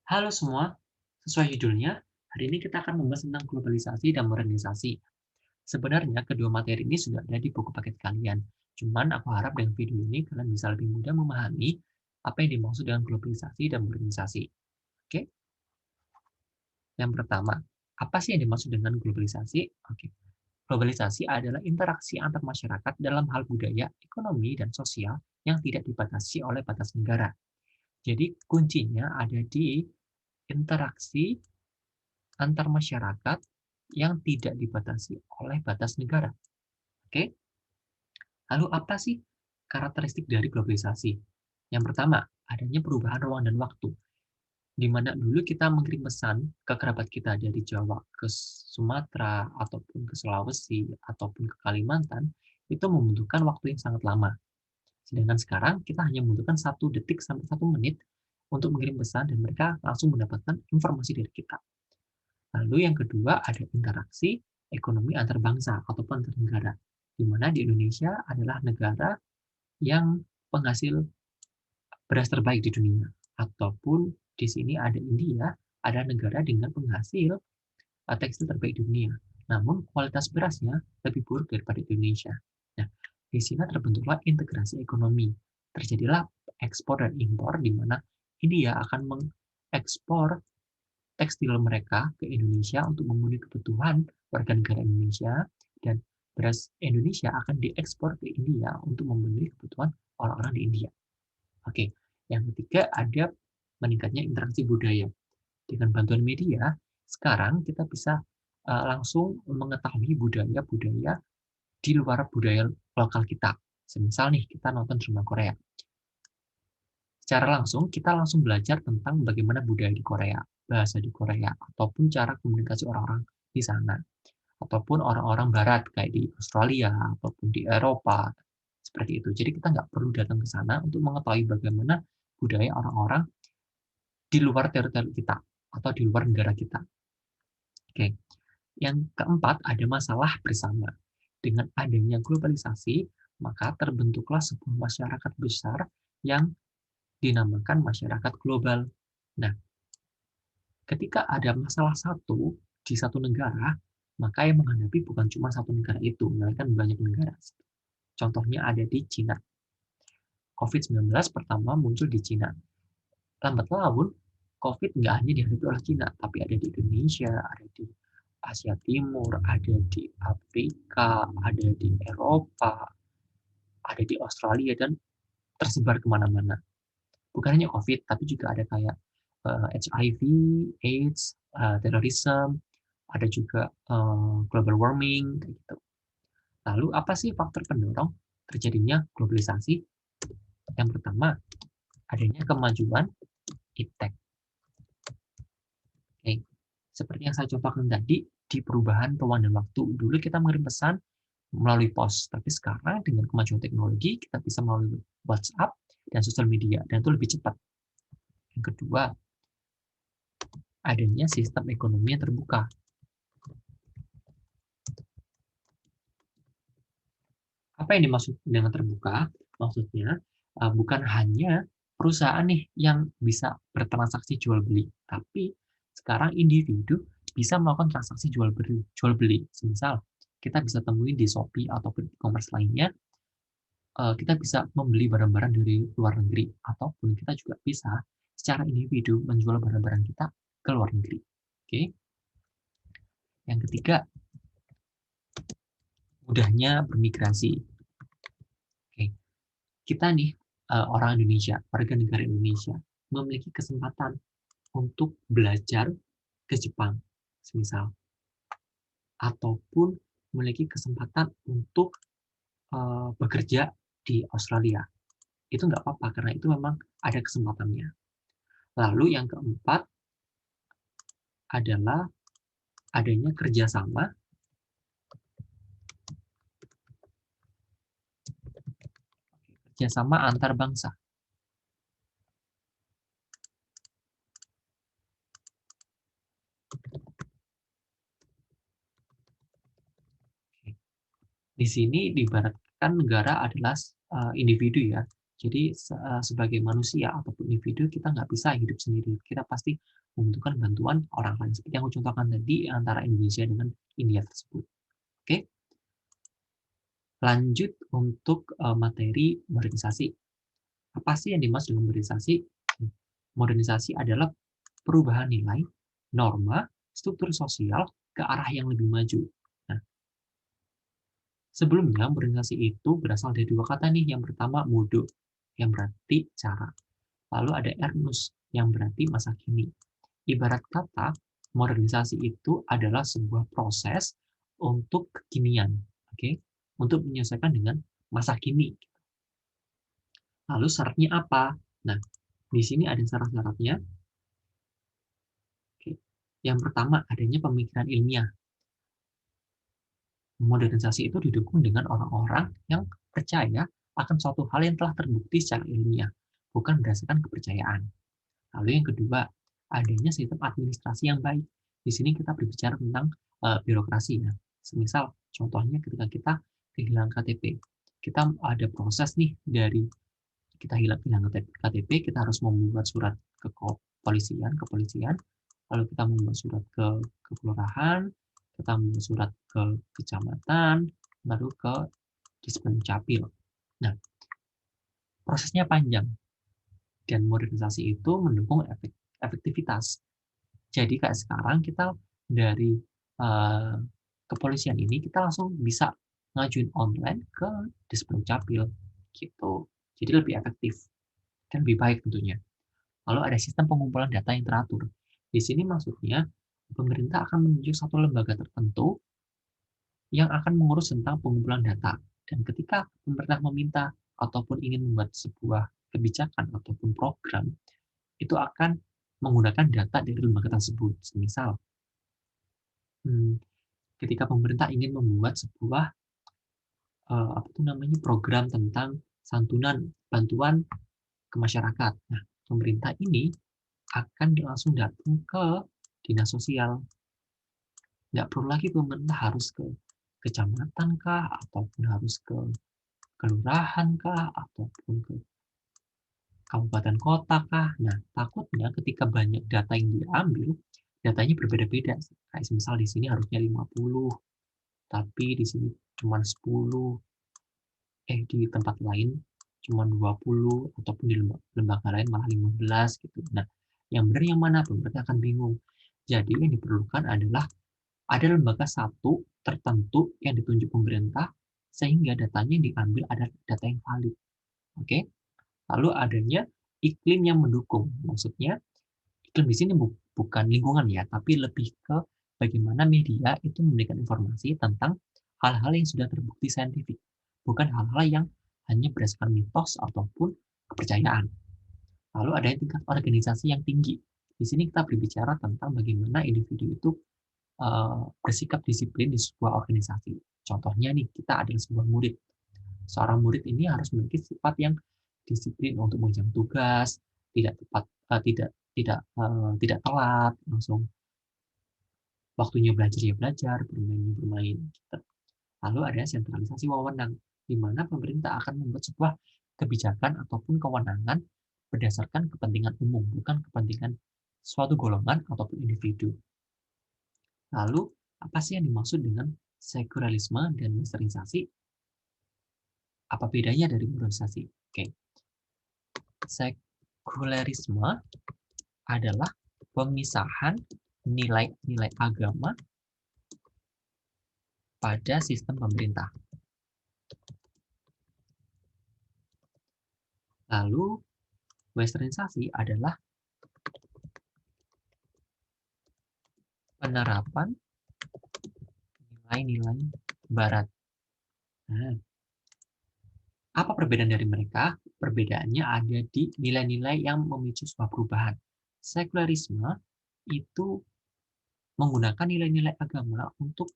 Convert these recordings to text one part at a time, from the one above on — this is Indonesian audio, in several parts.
Halo semua, sesuai judulnya, hari ini kita akan membahas tentang globalisasi dan modernisasi. Sebenarnya kedua materi ini sudah ada di buku paket kalian. Cuman aku harap dengan video ini kalian bisa lebih mudah memahami apa yang dimaksud dengan globalisasi dan modernisasi. Oke, yang pertama, apa sih yang dimaksud dengan globalisasi? Oke, globalisasi adalah interaksi antar masyarakat dalam hal budaya, ekonomi, dan sosial yang tidak dibatasi oleh batas negara. Jadi kuncinya ada di interaksi antar masyarakat yang tidak dibatasi oleh batas negara. Oke, lalu apa sih karakteristik dari globalisasi? Yang pertama, adanya perubahan ruang dan waktu, di mana dulu kita mengirim pesan ke kerabat kita dari Jawa ke Sumatera, ataupun ke Sulawesi, ataupun ke Kalimantan, itu membutuhkan waktu yang sangat lama. Sedangkan sekarang kita hanya membutuhkan 1 detik sampai 1 menit untuk mengirim pesan dan mereka langsung mendapatkan informasi dari kita. Lalu yang kedua ada interaksi ekonomi antar bangsa ataupun antar negara, di mana di Indonesia adalah negara yang penghasil beras terbaik di dunia, ataupun di sini ada India, ada negara dengan penghasil tekstil terbaik di dunia. Namun kualitas berasnya lebih buruk daripada Indonesia. Nah, di sini terbentuklah integrasi ekonomi. Terjadilah ekspor dan impor di mana India akan mengekspor tekstil mereka ke Indonesia untuk memenuhi kebutuhan warga negara Indonesia, dan beras Indonesia akan diekspor ke India untuk memenuhi kebutuhan orang-orang di India. Oke, yang ketiga ada meningkatnya interaksi budaya. Dengan bantuan media, sekarang kita bisa langsung mengetahui budaya-budaya di luar budaya lokal kita. Semisal nih, kita nonton drama Korea. Secara langsung, kita langsung belajar tentang bagaimana budaya di Korea, bahasa di Korea, ataupun cara komunikasi orang-orang di sana, ataupun orang-orang barat kayak di Australia, ataupun di Eropa, seperti itu. Jadi kita nggak perlu datang ke sana untuk mengetahui bagaimana budaya orang-orang di luar teritori kita, atau di luar negara kita. Oke. Yang keempat, ada masalah bersama. Dengan adanya globalisasi, maka terbentuklah sebuah masyarakat besar yang dinamakan masyarakat global. Nah, ketika ada masalah di satu negara, maka yang menghadapi bukan cuma satu negara itu, melainkan banyak negara. Contohnya ada di Cina. COVID-19 pertama muncul di Cina. Lambat laun, COVID nggak hanya dihadapi oleh Cina, tapi ada di Indonesia, ada di Asia Timur, ada di Afrika, ada di Eropa, ada di Australia, dan tersebar kemana-mana. Bukan hanya COVID, tapi juga ada kayak HIV, AIDS, terorisme, ada juga global warming, kayak gitu. Lalu apa sih faktor pendorong terjadinya globalisasi? Yang pertama, adanya kemajuan iptek. Oke, seperti yang saya contohkan tadi, di perubahan ruang dan waktu. Dulu kita mengirim pesan melalui pos, tapi sekarang dengan kemajuan teknologi, kita bisa melalui WhatsApp dan sosial media, dan itu lebih cepat. Yang kedua, adanya sistem ekonomi yang terbuka. Apa yang dimaksud dengan terbuka? Maksudnya, bukan hanya perusahaan nih yang bisa bertransaksi jual beli, tapi sekarang individu bisa melakukan transaksi jual beli. Semisal kita bisa temuin di Shopee ataupun e-commerce lainnya, kita bisa membeli barang-barang dari luar negeri, ataupun kita juga bisa secara individu menjual barang-barang kita ke luar negeri. Oke. Yang ketiga, mudahnya bermigrasi. Oke. Kita nih, orang Indonesia, warga negara Indonesia, memiliki kesempatan untuk belajar ke Jepang, semisal, ataupun memiliki kesempatan untuk bekerja di Australia. Itu nggak apa-apa, karena itu memang ada kesempatannya. Lalu yang keempat adalah adanya kerjasama antar bangsa. Di sini diibaratkan negara adalah individu ya. Jadi sebagai manusia ataupun individu kita nggak bisa hidup sendiri. Kita pasti membutuhkan bantuan orang lain. Seperti yang aku contohkan tadi antara Indonesia dengan India tersebut. Oke, lanjut untuk materi modernisasi. Apa sih yang dimaksud dengan modernisasi? Modernisasi adalah perubahan nilai, norma, struktur sosial ke arah yang lebih maju. Nah, sebelumnya modernisasi itu berasal dari dua kata nih. Yang pertama modo, yang berarti cara. Lalu ada ernus, yang berarti masa kini. Ibarat kata, modernisasi itu adalah sebuah proses untuk kekinian, oke? Untuk menyesuaikan dengan masa kini. Lalu syaratnya apa? Nah, di sini ada syarat-syaratnya. Oke. Yang pertama, adanya pemikiran ilmiah. Modernisasi itu didukung dengan orang-orang yang percaya akan suatu hal yang telah terbukti secara ilmiah, bukan berdasarkan kepercayaan. Lalu yang kedua, adanya sistem administrasi yang baik. Di sini kita berbicara tentang birokrasi ya. Semisal contohnya ketika kita kehilangan KTP, kita ada proses nih dari kita kehilangan KTP, kita harus membuat surat ke kepolisian, lalu kita membuat surat ke kelurahan, kita membuat surat ke kecamatan, lalu ke Dispen Capil. Nah, prosesnya panjang dan modernisasi itu mendukung efektivitas. Jadi kayak sekarang kita dari uh, kepolisian ini kita langsung bisa ngajuin online ke Dispen Capil gitu. Jadi lebih efektif dan lebih baik tentunya. Lalu ada sistem pengumpulan data yang teratur. Di sini maksudnya pemerintah akan menunjuk satu lembaga tertentu yang akan mengurus tentang pengumpulan data. Dan ketika pemerintah meminta ataupun ingin membuat sebuah kebijakan ataupun program, itu akan menggunakan data dari lembaga tersebut. Misal, ketika pemerintah ingin membuat sebuah program tentang santunan bantuan ke masyarakat. Nah, pemerintah ini akan langsung datang ke dinas sosial. Nggak perlu lagi pemerintah harus ke kecamatan kah, ataupun harus ke kelurahan kah, ataupun ke kabupaten kota kah. Nah, takutnya ketika banyak data yang diambil, datanya berbeda-beda. Kayak misal di sini harusnya 50, tapi di sini cuma 10, di tempat lain cuma 20, ataupun di lembaga lain malah 15 gitu. Nah, yang benar yang mana? Pemerintah akan bingung. Jadi yang diperlukan adalah ada lembaga satu tertentu yang ditunjuk pemerintah sehingga datanya yang diambil ada data yang valid. Oke? Lalu adanya iklim yang mendukung. Maksudnya iklim di sini bukan lingkungan ya, tapi lebih ke bagaimana media itu memberikan informasi tentang hal-hal yang sudah terbukti saintifik, bukan hal-hal yang hanya berdasarkan mitos ataupun kepercayaan. Lalu ada tingkat organisasi yang tinggi. Di sini kita berbicara tentang bagaimana individu itu bersikap disiplin di sebuah organisasi. Contohnya nih, kita adalah sebuah murid. Seorang murid ini harus memiliki sifat yang disiplin untuk mengerjakan tugas, tidak tepat, tidak telat, langsung waktunya belajar ya belajar, bermain ya bermain. Gitu. Lalu ada sentralisasi wewenang, di mana pemerintah akan membuat sebuah kebijakan ataupun kewenangan berdasarkan kepentingan umum, bukan kepentingan suatu golongan ataupun individu. Lalu, apa sih yang dimaksud dengan sekularisme dan westernisasi? Apa bedanya dari modernisasi? Oke. Sekularisme adalah pemisahan nilai-nilai agama pada sistem pemerintah. Lalu, westernisasi adalah penerapan nilai-nilai barat. Nah, apa perbedaan dari mereka? Perbedaannya ada di nilai-nilai yang memicu sebuah perubahan. Sekularisme itu menggunakan nilai-nilai agama untuk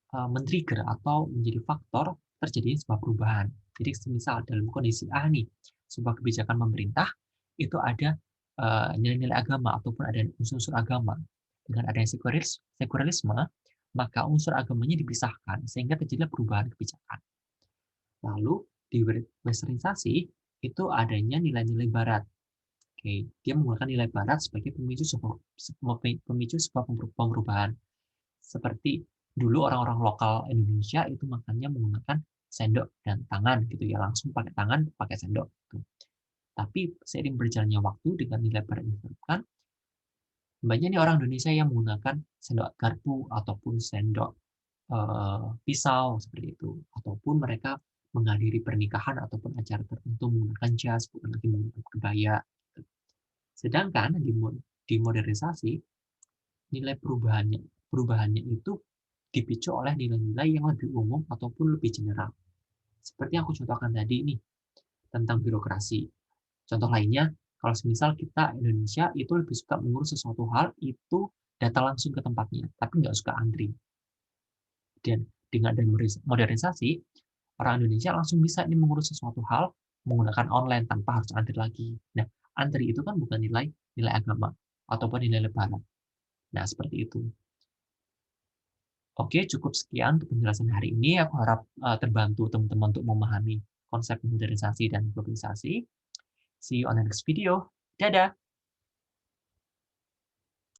men-trigger atau menjadi faktor terjadinya sebuah perubahan. Jadi misal dalam kondisi A nih, sebuah kebijakan pemerintah itu ada nilai-nilai agama ataupun ada unsur-unsur agama. Dengan adanya sekularisme, maka unsur agamanya dipisahkan sehingga terjadilah perubahan kebijakan. Lalu di westernisasi itu adanya nilai-nilai barat. Oke, dia menggunakan nilai barat sebagai pemicu sebuah perubahan. Seperti dulu orang-orang lokal Indonesia itu makannya menggunakan sendok dan tangan gitu ya, langsung pakai tangan, pakai sendok gitu. Tapi seiring berjalannya waktu dengan nilai barat yang diterapkan, banyak nih orang Indonesia yang menggunakan sendok garpu ataupun sendok pisau seperti itu, ataupun mereka menghadiri pernikahan ataupun acara tertentu menggunakan jas, bukan lagi menggunakan kebaya. Gitu. Sedangkan di modernisasi, nilai perubahannya itu dipicu oleh nilai-nilai yang lebih umum ataupun lebih general. Seperti yang aku contohkan tadi nih, tentang birokrasi. Contoh lainnya, kalau semisal kita Indonesia itu lebih suka mengurus sesuatu hal itu datang langsung ke tempatnya, tapi nggak suka antri. Dan dengan modernisasi, orang Indonesia langsung bisa nih mengurus sesuatu hal menggunakan online tanpa harus antri lagi. Nah, antri itu kan bukan nilai agama ataupun nilai lebaran. Nah, seperti itu. Oke, cukup sekian untuk penjelasan hari ini. Aku harap terbantu teman-teman untuk memahami konsep modernisasi dan globalisasi. See you on the next video. Dadah!